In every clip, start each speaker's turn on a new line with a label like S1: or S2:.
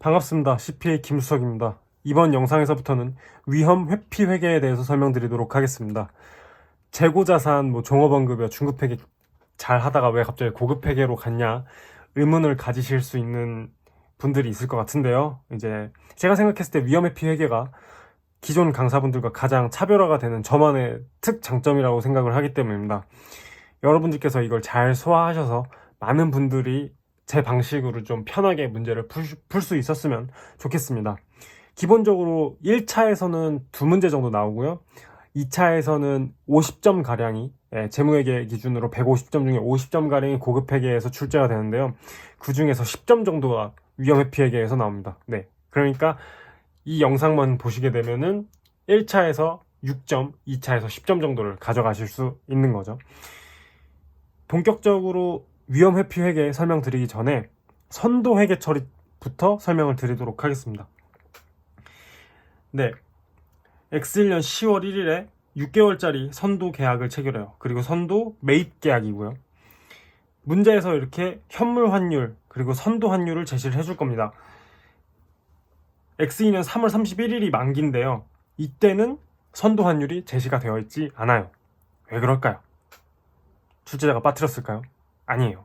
S1: 반갑습니다. CPA 김수석입니다. 이번 영상에서부터는 위험 회피 회계에 대해서 설명드리도록 하겠습니다. 재고자산, 종업원급여, 중급회계 잘 하다가 왜 갑자기 고급회계로 갔냐 의문을 가지실 수 있는 분들이 있을 것 같은데요. 이제 제가 생각했을 때 위험 회피 회계가 기존 강사분들과 가장 차별화가 되는 저만의 특장점이라고 생각을 하기 때문입니다. 여러분들께서 이걸 잘 소화하셔서 많은 분들이 제 방식으로 좀 편하게 문제를 풀 수 있었으면 좋겠습니다. 기본적으로 1차에서는 2문제 정도 나오고요. 2차에서는 50점 가량이 재무회계 기준으로 150점 중에 50점 가량이 고급회계에서 출제가 되는데요. 그 중에서 10점 정도가 위험회피회계에서 나옵니다. 네, 그러니까 이 영상만 보시게 되면은 1차에서 6점, 2차에서 10점 정도를 가져가실 수 있는 거죠. 본격적으로 위험회피 회계 설명드리기 전에 선도 회계 처리부터 설명을 드리도록 하겠습니다. 네, X1년 10월 1일에 6개월짜리 선도 계약을 체결해요. 그리고 선도 매입 계약이고요. 문제에서 이렇게 현물 환율 그리고 선도 환율을 제시를 해줄 겁니다. X2년 3월 31일이 만기인데요. 이때는 선도 환율이 제시가 되어 있지 않아요. 왜 그럴까요? 출제자가 빠뜨렸을까요? 아니에요.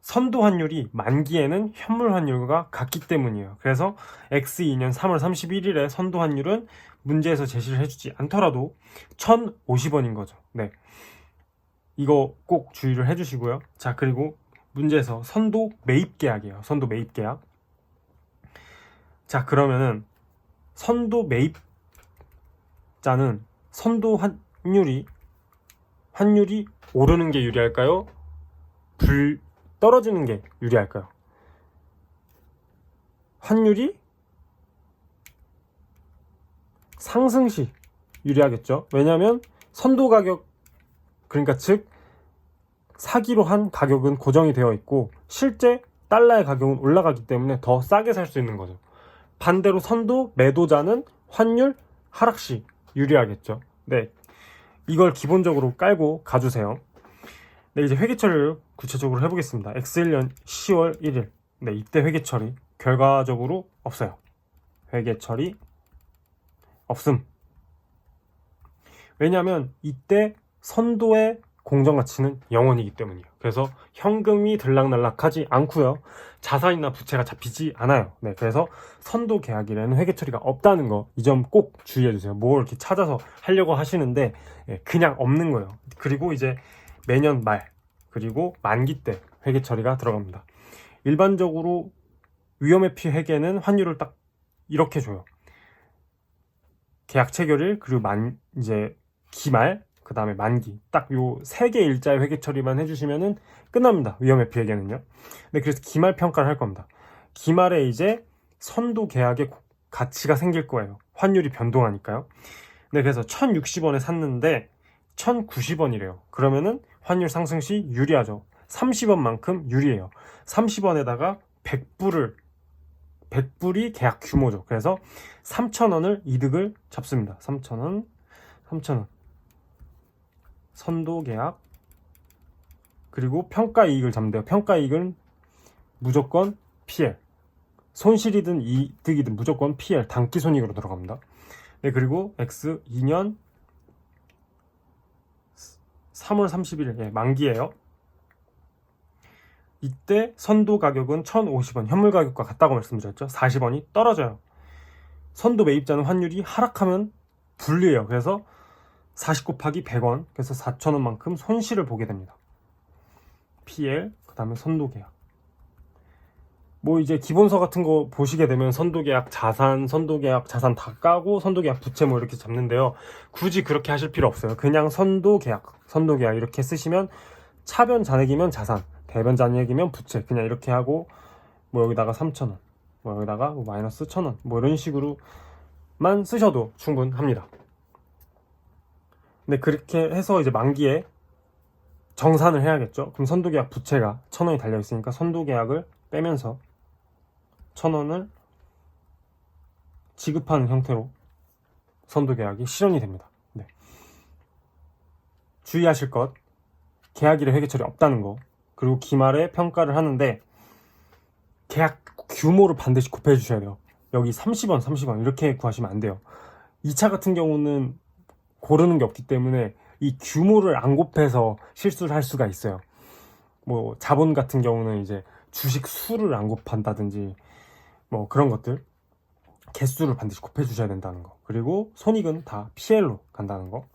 S1: 선도 환율이 만기에는 현물 환율과 같기 때문이에요. 그래서 X2년 3월 31일에 선도 환율은 문제에서 제시를 해주지 않더라도 1,050원인 거죠. 네, 이거 꼭 주의를 해주시고요. 자, 그리고 문제에서 선도 매입 계약이에요. 선도 매입 계약. 자, 그러면은 선도 매입자는 선도 환율이 오르는 게 유리할까요? 떨어지는 게 유리할까요? 환율이 상승 시 유리하겠죠. 왜냐하면 선도 가격, 그러니까 즉 사기로 한 가격은 고정이 되어 있고 실제 달러의 가격은 올라가기 때문에 더 싸게 살 수 있는 거죠. 반대로 선도 매도자는 환율 하락 시 유리하겠죠. 네, 이걸 기본적으로 깔고 가주세요. 네, 이제 회계 처리를 구체적으로 해보겠습니다. X1년 10월 1일. 네, 이때 회계 처리 결과적으로 없어요. 회계 처리 없음. 왜냐하면 이때 선도의 공정가치는 0원이기 때문이에요. 그래서 현금이 들락날락하지 않고요. 자산이나 부채가 잡히지 않아요. 네, 그래서 선도 계약일에는 회계 처리가 없다는 거, 이 점 꼭 주의해 주세요. 뭘 이렇게 찾아서 하려고 하시는데 그냥 없는 거예요. 그리고 이제 매년 말 그리고 만기 때 회계 처리가 들어갑니다. 일반적으로 위험회피 회계는 환율을 딱 이렇게 줘요. 계약 체결일 그리고 이제 기말 그 다음에 만기 딱 요 3개 일자의 회계 처리만 해주시면은 끝납니다. 위험회피 회계는요. 네, 그래서 기말 평가를 할 겁니다. 기말에 이제 선도 계약의 가치가 생길 거예요. 환율이 변동하니까요. 네, 그래서 1,060원에 샀는데 1,090원이래요. 그러면은 환율 상승 시 유리하죠. 30원만큼 유리해요. 30원에다가 100불이 계약 규모죠. 그래서 3,000원을 이득을 잡습니다. 3,000원. 선도 계약. 그리고 평가 이익을 잡는데요. 평가 이익은 무조건 PL. 손실이든 이득이든 무조건 PL, 단기 손익으로 들어갑니다. 네, 그리고 X 2년 3월 30일 만기예요. 이때 선도 가격은 1,050원, 현물 가격과 같다고 말씀드렸죠. 40원이 떨어져요. 선도 매입자는 환율이 하락하면 불리해요. 그래서 40 곱하기 100원, 그래서 4,000원만큼 손실을 보게 됩니다. PL, 그 다음에 선도 계약. 이제 기본서 같은 거 보시게 되면 선도 계약 자산, 선도 계약 자산 다 까고 선도 계약 부채 이렇게 잡는데요. 굳이 그렇게 하실 필요 없어요. 그냥 선도 계약 이렇게 쓰시면 차변 잔액이면 자산, 대변 잔액이면 부채, 그냥 이렇게 하고 여기다가 3,000원, 여기다가 마이너스 1,000원, 이런 식으로만 쓰셔도 충분합니다. 근데 그렇게 해서 이제 만기에 정산을 해야겠죠. 그럼 선도계약 부채가 1,000원이 달려있으니까 선도계약을 빼면서 1,000원을 지급하는 형태로 선도계약이 실현이 됩니다. 네. 주의하실 것, 계약일에 회계처리 없다는 거, 그리고 기말에 평가를 하는데 계약 규모를 반드시 곱해 주셔야 돼요. 여기 30원, 30원 이렇게 구하시면 안 돼요. 2차 같은 경우는 고르는 게 없기 때문에 이 규모를 안 곱해서 실수를 할 수가 있어요. 뭐 자본 같은 경우는 이제 주식 수를 안 곱한다든지 뭐 그런 것들, 개수를 반드시 곱해 주셔야 된다는 거. 그리고 손익은 다 PL로 간다는 거.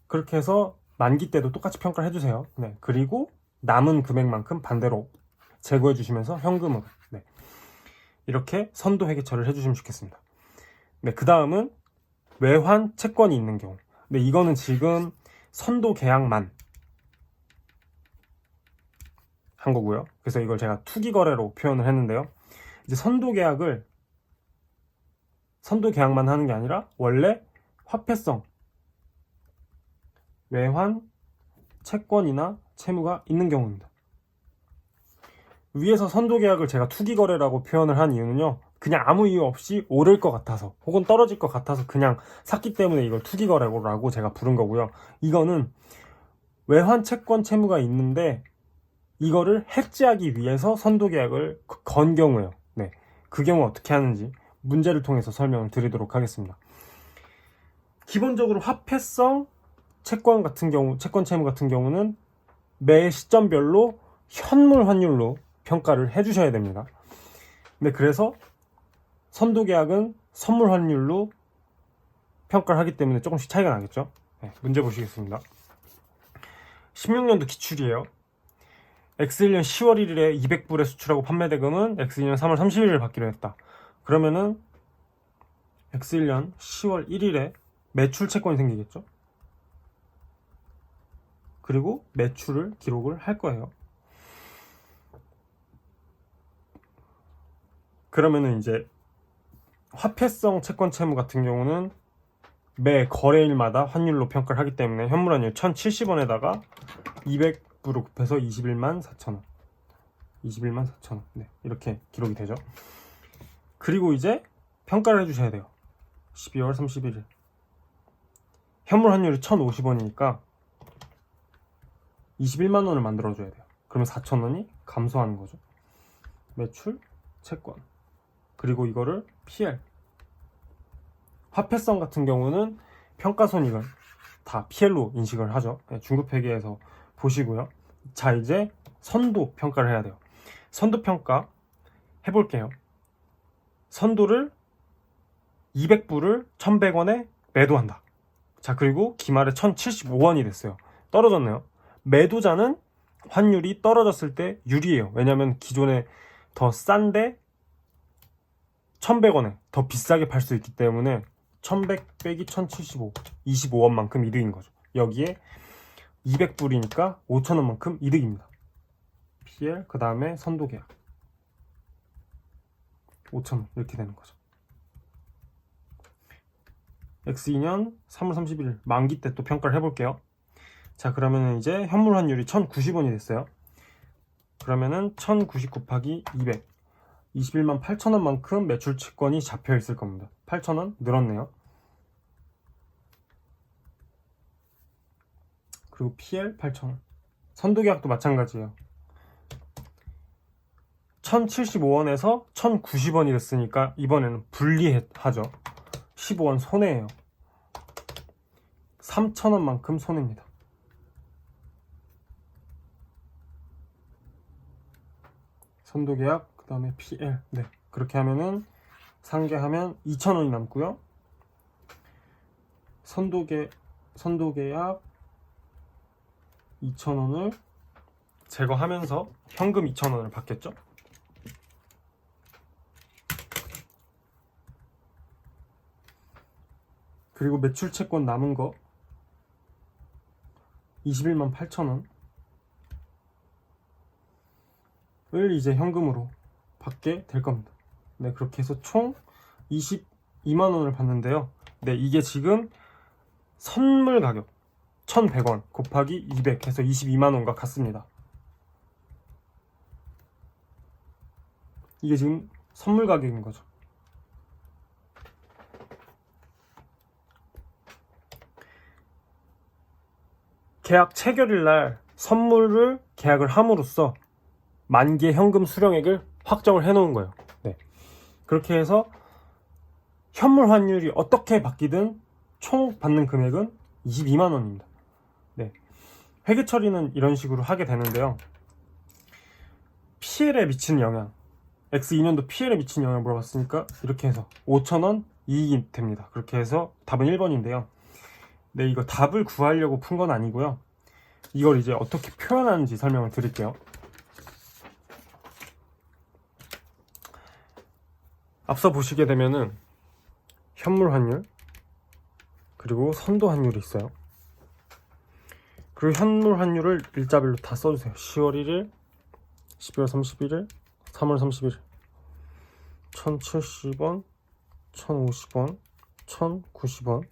S1: 그렇게 해서 만기 때도 똑같이 평가를 해주세요. 네. 그리고 남은 금액만큼 반대로 제고해 주시면서 현금으로, 네, 이렇게 선도 회계처리를 해주시면 좋겠습니다. 네, 그 다음은 외환 채권이 있는 경우. 네, 이거는 지금 선도 계약만 한 거고요. 그래서 이걸 제가 투기 거래로 표현을 했는데요. 이제 선도 계약만 하는 게 아니라 원래 화폐성 외환 채권이나 채무가 있는 경우입니다. 위에서 선도 계약을 제가 투기 거래라고 표현을 한 이유는요, 그냥 아무 이유 없이 오를 것 같아서 혹은 떨어질 것 같아서 그냥 샀기 때문에 이걸 투기 거래라고 제가 부른 거고요. 이거는 외환 채권 채무가 있는데 이거를 해지하기 위해서 선도 계약을 건 경우예요. 네, 그 경우 어떻게 하는지 문제를 통해서 설명을 드리도록 하겠습니다. 기본적으로 화폐성 채권 같은 경우, 채권 채무 같은 경우는 매 시점별로 현물 환율로 평가를 해주셔야 됩니다. 네, 그래서 선도 계약은 선물 환율로 평가를 하기 때문에 조금씩 차이가 나겠죠. 네, 문제 보시겠습니다. 16년도 기출이에요. X1년 10월 1일에 200불에 수출하고 판매 대금은 X2년 3월 30일에 받기로 했다. 그러면은 X1년 10월 1일에 매출 채권이 생기겠죠. 그리고 매출을 기록을 할 거예요. 그러면은 이제 화폐성 채권 채무 같은 경우는 매 거래일마다 환율로 평가를 하기 때문에 현물 환율 1070원에다가 200불을 곱해서 21만 4천원 21만 4천원, 네, 이렇게 기록이 되죠. 그리고 이제 평가를 해주셔야 돼요. 12월 31일 현물 환율이 1050원이니까 21만 원을 만들어줘야 돼요. 그러면 4천원이 감소하는 거죠. 매출, 채권, 그리고 이거를 PL. 화폐성 같은 경우는 평가손익은 다 PL로 인식을 하죠. 중급회계에서 보시고요. 자, 이제 선도 평가를 해야 돼요. 선도 평가 해볼게요. 선도를 200불을 1100원에 매도한다. 자, 그리고 기말에 1075원이 됐어요. 떨어졌네요. 매도자는 환율이 떨어졌을 때 유리해요. 왜냐면 기존에 더 싼데 1100원에 더 비싸게 팔 수 있기 때문에 1100 빼기 1075, 25원만큼 이득인 거죠. 여기에 200불이니까 5천원만큼 이득입니다. PL, 그 다음에 선도 계약 5천원 이렇게 되는 거죠. X2년 3월 31일 만기 때 또 평가를 해볼게요. 자, 그러면은 이제 현물 환율이 1090원이 됐어요. 그러면은 1090 곱하기 200 21만 8천원만큼 매출 채권이 잡혀 있을 겁니다. 8천원 늘었네요. 그리고 PL 8천원. 선도계약도 마찬가지예요. 1075원에서 1090원이 됐으니까 이번에는 분리하죠. 15원 손해예요. 3천원만큼 손해입니다. 선도계약, 그 다음에 PL. 네, 그렇게 하면은 상계하면 2천원이 남고요. 선도계약 2천원을 제거하면서 현금 2천원을 받겠죠. 그리고 매출 채권 남은 거 21만 8천원 을 이제 현금으로 받게 될 겁니다. 네, 그렇게 해서 총 22만 원을 받는데요. 네, 이게 지금 선물 가격 1,100원 곱하기 200 해서 22만 원과 같습니다. 이게 지금 선물 가격인 거죠. 계약 체결일 날 선물을 계약을 함으로써 만기의 현금 수령액을 확정을 해놓은 거예요. 네. 그렇게 해서 현물 환율이 어떻게 바뀌든 총 받는 금액은 22만 원입니다. 네. 회계 처리는 이런 식으로 하게 되는데요. PL에 미치는 영향, X2년도 PL에 미치는 영향 물어봤으니까 이렇게 해서 5,000원 이익이 됩니다. 그렇게 해서 답은 1번인데요. 네, 이거 답을 구하려고 푼 건 아니고요. 이걸 이제 어떻게 표현하는지 설명을 드릴게요. 앞서 보시게 되면은 현물 환율 그리고 선도 환율이 있어요. 그리고 현물 환율을 일자별로 다 써주세요. 10월 1일, 12월 31일, 3월 31일 1070원, 1050원, 1090원,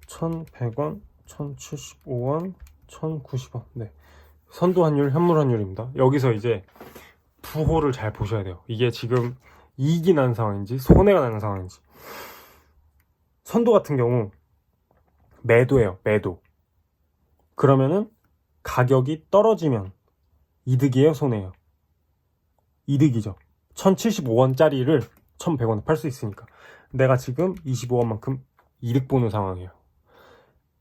S1: 1100원, 1075원, 1090원. 네. 선도 환율, 현물 환율입니다. 여기서 이제 부호를 잘 보셔야 돼요. 이게 지금 이익이 나는 상황인지 손해가 나는 상황인지. 선도 같은 경우 매도예요. 매도. 그러면은 가격이 떨어지면 이득이에요, 손해예요? 이득이죠. 1075원짜리를 1100원에 팔 수 있으니까. 내가 지금 25원만큼 이득 보는 상황이에요.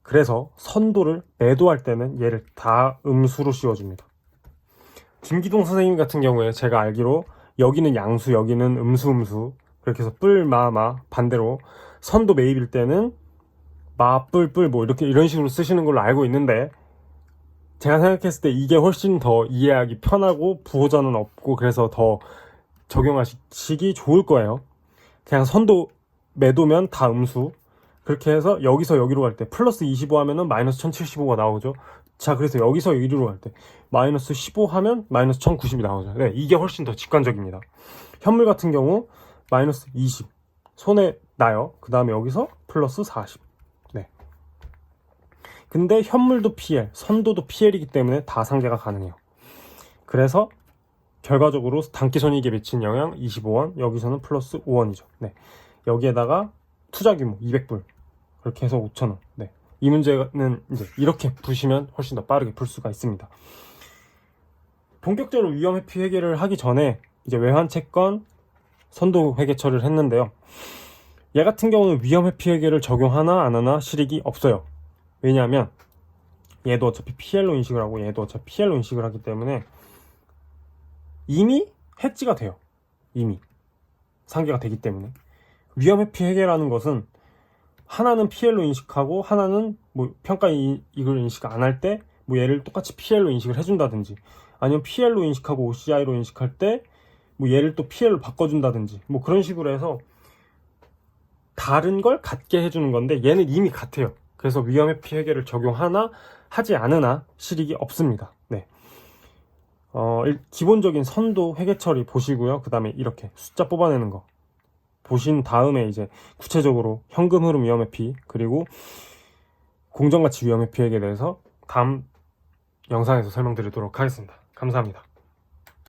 S1: 그래서 선도를 매도할 때는 얘를 다 음수로 씌워줍니다. 김기동 선생님 같은 경우에 제가 알기로 여기는 양수, 여기는 음수 그렇게 해서 뿔, 마 반대로 선도 매입일 때는 마, 뿔 뭐 이렇게 이런 식으로 쓰시는 걸로 알고 있는데 제가 생각했을 때 이게 훨씬 더 이해하기 편하고 부호전은 없고 그래서 더 적용하시기 좋을 거예요. 그냥 선도 매도면 다 음수. 그렇게 해서 여기서 여기로 갈 때 플러스 25 하면은 마이너스 1075가 나오죠. 자, 그래서 여기서 여기로 갈 때 마이너스 15 하면 마이너스 1090이 나오죠. 네, 이게 훨씬 더 직관적입니다. 현물 같은 경우 마이너스 20 손해 나요. 그 다음에 여기서 플러스 40. 네. 근데 현물도 PL, 선도도 PL이기 때문에 다 상계가 가능해요. 그래서 결과적으로 단기손익에 미친 영향 25원, 여기서는 플러스 5원이죠. 네. 여기에다가 투자 규모 200불. 그렇게 해서 5,000원. 네. 이 문제는 이제 이렇게 푸시면 훨씬 더 빠르게 풀 수가 있습니다. 본격적으로 위험 회피 회계를 하기 전에 이제 외환 채권 선도 회계 처리를 했는데요. 얘 같은 경우는 위험 회피 회계를 적용하나 안 하나 실익이 없어요. 왜냐하면 얘도 어차피 PL로 인식을 하고 얘도 어차피 PL로 인식을 하기 때문에 이미 해지가 돼요. 이미 상계가 되기 때문에 위험 회피 회계라는 것은 하나는 PL로 인식하고 하나는 뭐 평가 이익을 인식 안 할 때 뭐 얘를 똑같이 PL로 인식을 해준다든지 아니면 PL로 인식하고 OCI로 인식할 때 뭐 얘를 또 PL로 바꿔준다든지 뭐 그런 식으로 해서 다른 걸 같게 해주는 건데 얘는 이미 같아요. 그래서 위험 회피 회계를 적용하나 하지 않으나 실익이 없습니다. 네. 기본적인 선도 회계 처리 보시고요. 그 다음에 이렇게 숫자 뽑아내는 거 보신 다음에 이제 구체적으로 현금 흐름 위험 회피 그리고 공정가치 위험 회피 회계에 대해서 다음 영상에서 설명드리도록 하겠습니다. 감사합니다.